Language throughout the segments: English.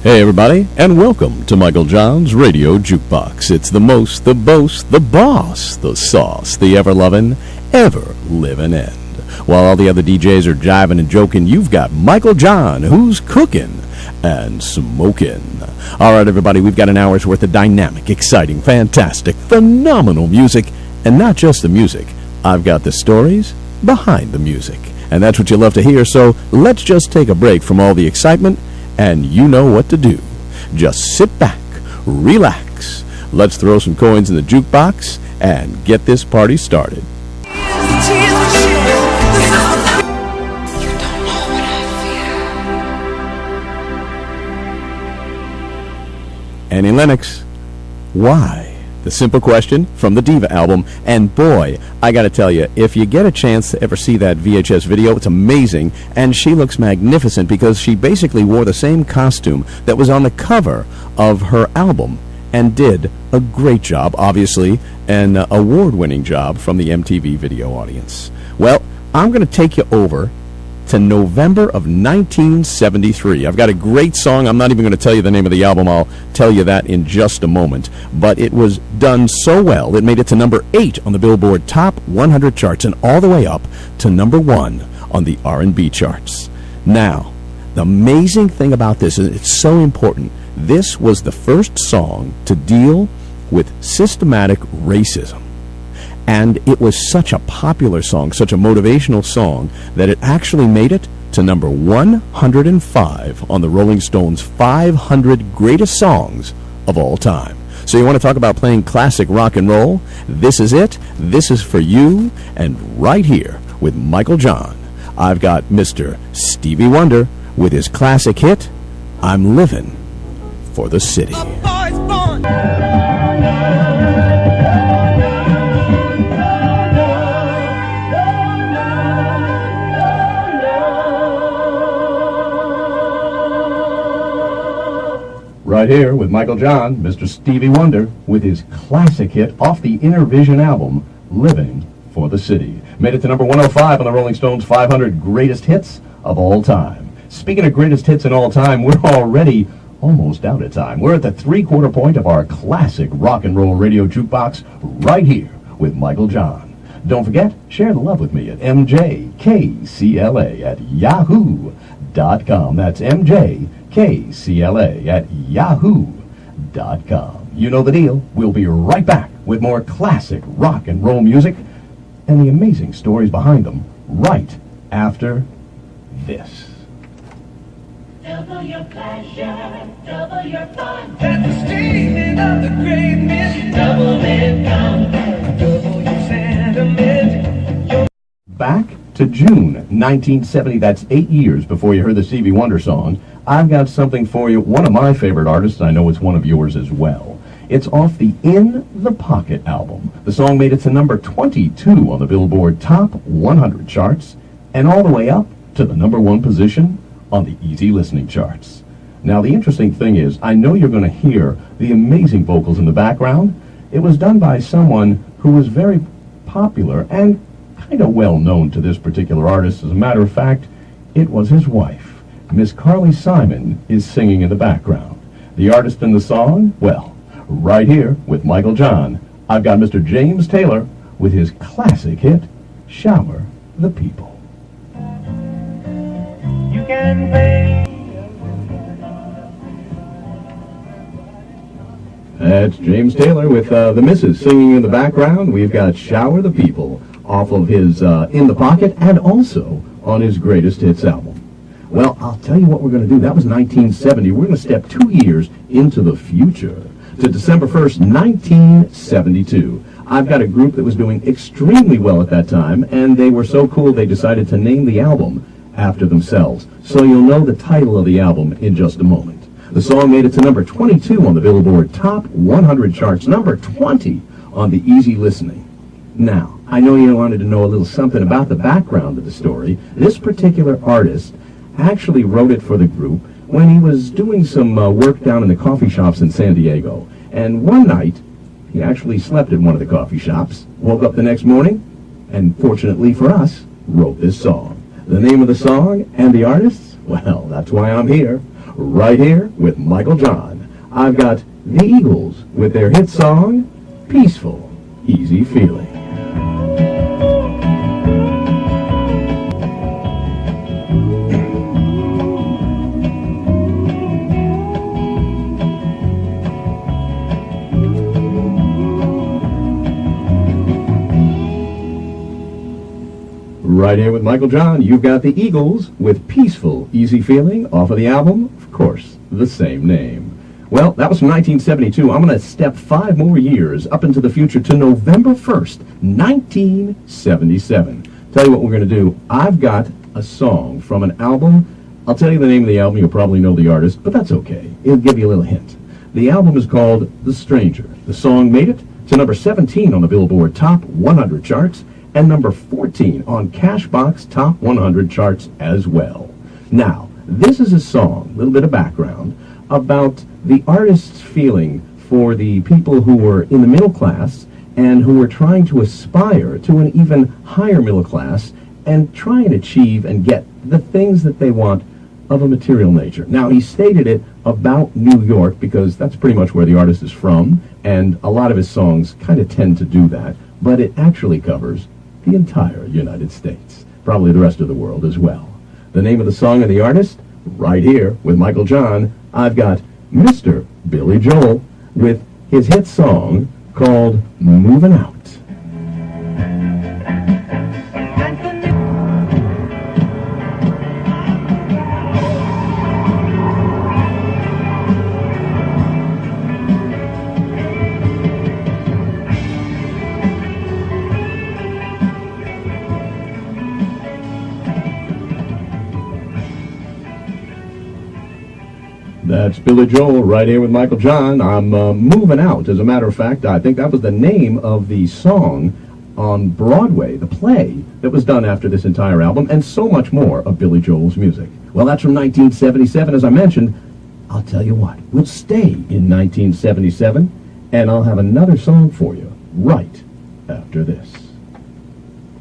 Hey everybody, and welcome to Michael John's Radio Jukebox. It's the most, the boast, the boss, the sauce, the ever-loving, ever-living end. While all the other DJs are jiving and joking, you've got Michael John, who's cooking and smoking. All right, everybody, we've got an hour's worth of dynamic, exciting, fantastic, phenomenal music, and not just the music. I've got the stories behind the music, and that's what you love to hear, so let's just take a break from all the excitement, and you know what to do. Just sit back, relax, let's throw some coins in the jukebox, and get this party started. Annie Lennox, why? The simple question from the Diva album. And boy, I gotta tell you, if you get a chance to ever see that VHS video, it's amazing. And she looks magnificent because she basically wore the same costume that was on the cover of her album and did a great job, obviously, an award-winning job from the MTV video audience. Well, I'm gonna take you over to November of 1973. I've got a great song. I'm not even going to tell you the name of the album. I'll tell you that in just a moment. But it was done so well, it made it to number 8 on the Billboard Top 100 charts and all the way up to number 1 on the R&B charts. Now, the amazing thing about this, and it's so important, this was the first song to deal with systematic racism. And it was such a popular song, such a motivational song, that it actually made it to number 105 on the Rolling Stones 500 Greatest Songs of All Time. So you want to talk about playing classic rock and roll? This is it. This is for you. And right here with Michael John, I've got Mr. Stevie Wonder with his classic hit, I'm Living for the City. Right here with Michael John, Mr. Stevie Wonder, with his classic hit off the Inner Vision album, Living for the City. Made it to number 105 on the Rolling Stones 500 Greatest Hits of All Time. Speaking of greatest hits in all time, we're already almost out of time. We're at the three-quarter point of our classic rock and roll radio jukebox right here with Michael John. Don't forget, share the love with me at mjkcla@yahoo.com. That's mjkcla@yahoo.com. You know the deal. We'll be right back with more classic rock and roll music and the amazing stories behind them right after this. Double your pleasure, double your fun. At the statement of the greatness, double it down, double your sentiment. Back to June 1970, that's 8 years before you heard the Stevie Wonder song. I've got something for you, one of my favorite artists. I know it's one of yours as well. It's off the In the Pocket album. The song made it to number 22 on the Billboard Top 100 charts and all the way up to the number 1 position on the Easy Listening charts. Now, the interesting thing is, I know you're going to hear the amazing vocals in the background. It was done by someone who was very popular and kind of well known to this particular artist. As a matter of fact, it was his wife. Miss Carly Simon is singing in the background. The artist in the song? Well, right here with Michael John, I've got Mr. James Taylor with his classic hit, Shower the People. You can play. That's James Taylor with the Missus singing in the background. We've got Shower the People off of his In the Pocket and also on his Greatest Hits album. Well, I'll tell you what we're going to do. That was 1970. We're going to step 2 years into the future to December 1st, 1972. I've got a group that was doing extremely well at that time, and they were so cool they decided to name the album after themselves. So you'll know the title of the album in just a moment. The song made it to number 22 on the Billboard Top 100 charts, number 20 on the Easy Listening. Now, I know you wanted to know a little something about the background of the story. This particular artist actually wrote it for the group when he was doing some work down in the coffee shops in San Diego. And one night, he actually slept in one of the coffee shops, woke up the next morning, and fortunately for us, wrote this song. The name of the song and the artists? Well, that's why I'm here. right here with Michael John. I've got the Eagles with their hit song, Peaceful, Easy Feeling. Right here with Michael John, you've got the Eagles with Peaceful, Easy Feeling off of the album, of course, the same name. Well, that was from 1972. I'm going to step 5 more years up into the future to November 1st, 1977. Tell you what we're going to do. I've got a song from an album. I'll tell you the name of the album. You'll probably know the artist, but that's okay. It'll give you a little hint. The album is called The Stranger. The song made it to number 17 on the Billboard Top 100 charts and number 14 on Cashbox Top 100 charts as well. Now, this is a song, a little bit of background, about the artist's feeling for the people who were in the middle class and who were trying to aspire to an even higher middle class and try and achieve and get the things that they want of a material nature. Now, he stated it about New York because that's pretty much where the artist is from, and a lot of his songs kind of tend to do that, but it actually covers the entire United States, probably the rest of the world as well. The name of the song and the artist, right here with Michael John, I've got Mr. Billy Joel with his hit song called Movin' Out. That's Billy Joel right here with Michael John. I'm moving out. As a matter of fact, I think that was the name of the song on Broadway, the play that was done after this entire album, and so much more of Billy Joel's music. Well, that's from 1977, as I mentioned. I'll tell you what, we'll stay in 1977, and I'll have another song for you right after this.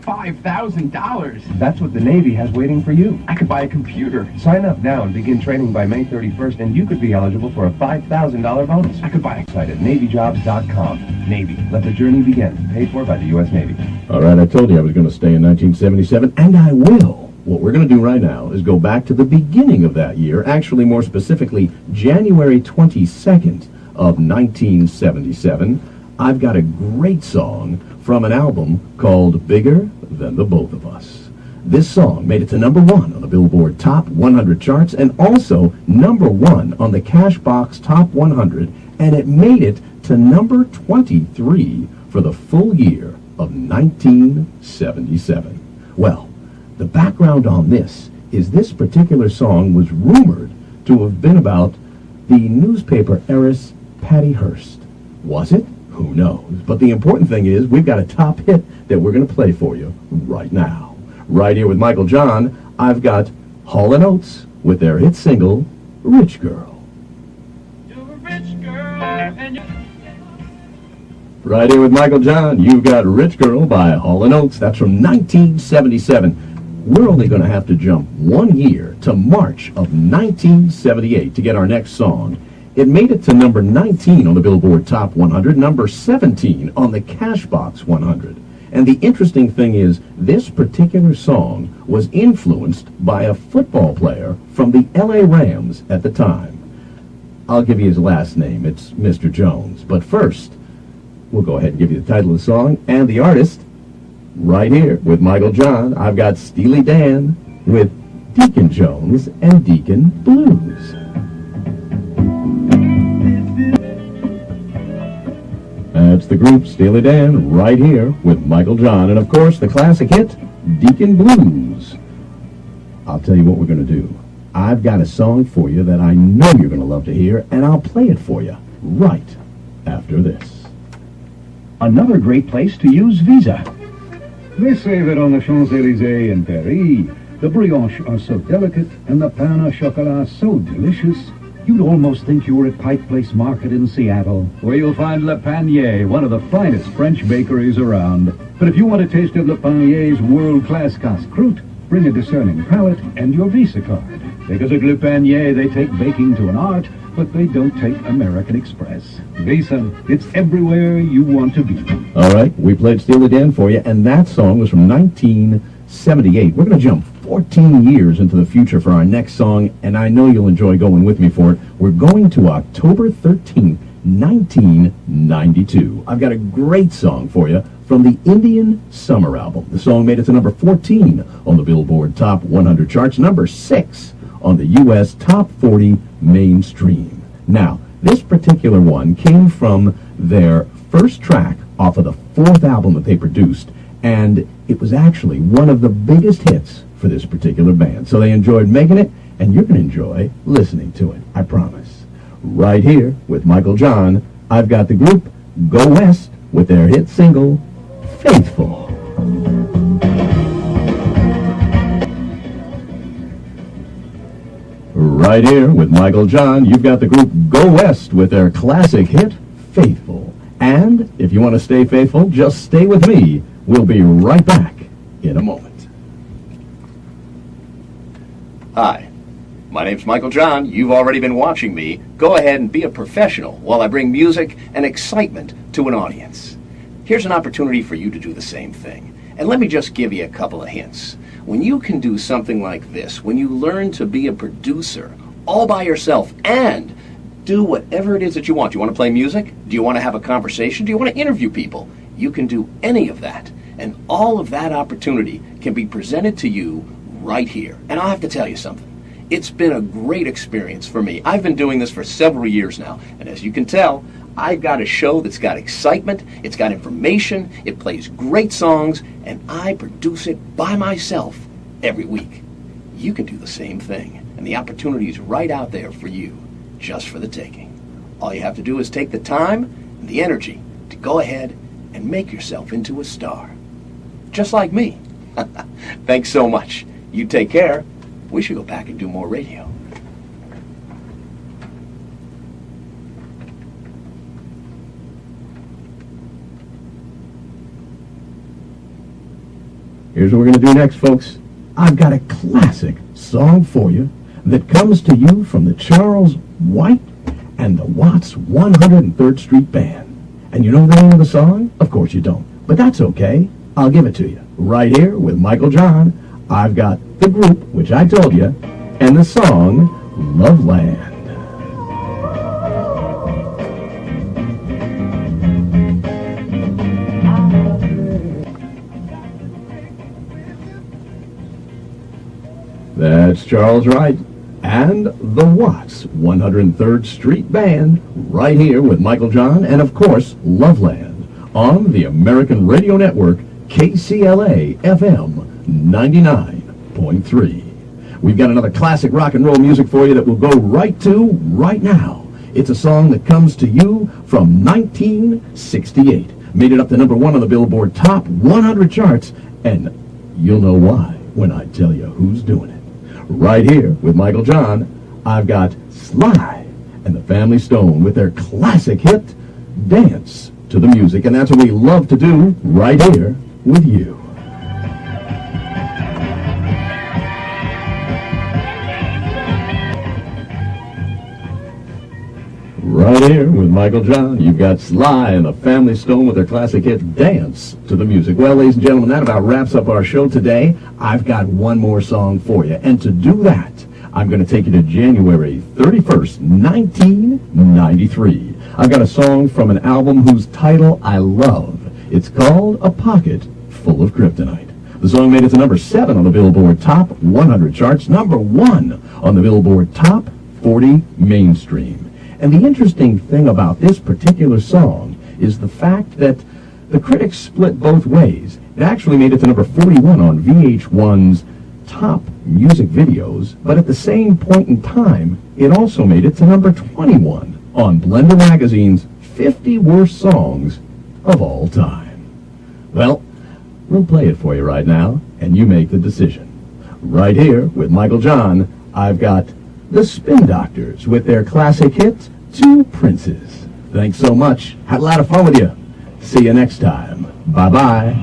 $5,000. That's what the Navy has waiting for you. I could buy a computer. Sign up now and begin training by May 31st, and you could be eligible for a $5,000 bonus. I could buy a site at NavyJobs.com. Navy, let the journey begin. Paid for by the U.S. Navy. All right, I told you I was going to stay in 1977, and I will. What we're going to do right now is go back to the beginning of that year, actually more specifically January 22nd of 1977. I've got a great song from an album called Bigger Than the Both of Us. This song made it to number 1 on the Billboard Top 100 charts and also number 1 on the Cashbox Top 100, and it made it to number 23 for the full year of 1977. Well, the background on this is this particular song was rumored to have been about the newspaper heiress Patty Hearst. Was it? Who knows? But the important thing is we've got a top hit that we're going to play for you right now. Right here with Michael John, I've got Hall & Oates with their hit single, Rich Girl. You're a rich girl and you... Right here with Michael John, you've got Rich Girl by Hall & Oates. That's from 1977. We're only going to have to jump 1 year to March of 1978 to get our next song. It made it to number 19 on the Billboard Top 100, number 17 on the Cashbox 100. And the interesting thing is, this particular song was influenced by a football player from the LA Rams at the time. I'll give you his last name. It's Mr. Jones. But first, we'll go ahead and give you the title of the song and the artist. Right here with Michael John, I've got Steely Dan with Deacon Jones and Deacon Blues. That's the group Steely Dan right here with Michael John. And of course, the classic hit, Deacon Blues. I'll tell you what we're going to do. I've got a song for you that I know you're going to love to hear, and I'll play it for you right after this. Another great place to use Visa. They say that on the Champs-Élysées in Paris, the brioches are so delicate and the pain au chocolat so delicious, you'd almost think you were at Pike Place Market in Seattle, where you'll find Le Panier, one of the finest French bakeries around. But if you want a taste of Le Panier's world-class casse-croûte, bring a discerning palate and your Visa card. Because at Le Panier, they take baking to an art, but they don't take American Express. Visa, it's everywhere you want to be. All right, we played Steal Again for you, and that song was from 1978. We're going to jump 14 years into the future for our next song, and I know you'll enjoy going with me for it. We're going to October 13th, 1992. I've got a great song for you from the Indian Summer album. The song made it to number 14 on the Billboard Top 100 charts, number 6 on the U.S. Top 40 mainstream. Now, this particular one came from their first track off of the 4th album that they produced, and it was actually one of the biggest hits for this particular band. So they enjoyed making it, and you're going to enjoy listening to it, I promise. Right here with Michael John, I've got the group Go West with their hit single, Faithful. Right here with Michael John, you've got the group Go West with their classic hit, Faithful. And if you want to stay faithful, just stay with me. We'll be right back in a moment. Hi, my name's Michael John. You've already been watching me. Go ahead and be a professional while I bring music and excitement to an audience. Here's an opportunity for you to do the same thing. And let me just give you a couple of hints. When you can do something like this, when you learn to be a producer all by yourself and do whatever it is that you want. Do you want to play music? Do you want to have a conversation? Do you want to interview people? You can do any of that. And all of that opportunity can be presented to you right here. And I'll have to tell you something. It's been a great experience for me. I've been doing this for several years now. And as you can tell, I've got a show that's got excitement, it's got information, it plays great songs, and I produce it by myself every week. You can do the same thing, and the opportunity is right out there for you, just for the taking. All you have to do is take the time and the energy to go ahead and make yourself into a star. Just like me. Thanks so much. You take care. We should go back and do more radio. Here's what we're going to do next, folks. I've got a classic song for you that comes to you from the Charles White and the Watts 103rd Street Band. And you know the name of the song? Of course you don't. But that's okay. I'll give it to you. Right here with Michael John, I've got the group, which I told you, and the song, Loveland. That's Charles Wright and the Watts 103rd Street Band right here with Michael John and, of course, Loveland on the American Radio Network, Kclafm 99.3. We've got another classic rock and roll music for you that we'll go right to right now. It's a song that comes to you from 1968. Made it up to number 1 on the Billboard Top 100 charts, and you'll know why when I tell you who's doing it. Right here with Michael John, I've got Sly and the Family Stone with their classic hit, Dance to the Music. And that's what we love to do right here with you. Right here with Michael John, you've got Sly and the Family Stone with their classic hit, Dance to the Music. Well, ladies and gentlemen, that about wraps up our show today. I've got one more song for you. And to do that, I'm going to take you to January 31st, 1993. I've got a song from an album whose title I love. It's called A Pocket Full of Kryptonite. The song made it to number 7 on the Billboard Top 100 charts, number 1 on the Billboard Top 40 mainstream. And the interesting thing about this particular song is the fact that the critics split both ways. It actually made it to number 41 on VH1's top music videos, but at the same point in time, it also made it to number 21 on Blender Magazine's 50 Worst Songs of All Time. Well, we'll play it for you right now, and you make the decision. Right here with Michael John, I've got the Spin Doctors with their classic hit, Two Princes. Thanks so much. Had a lot of fun with you. See you next time. Bye-bye.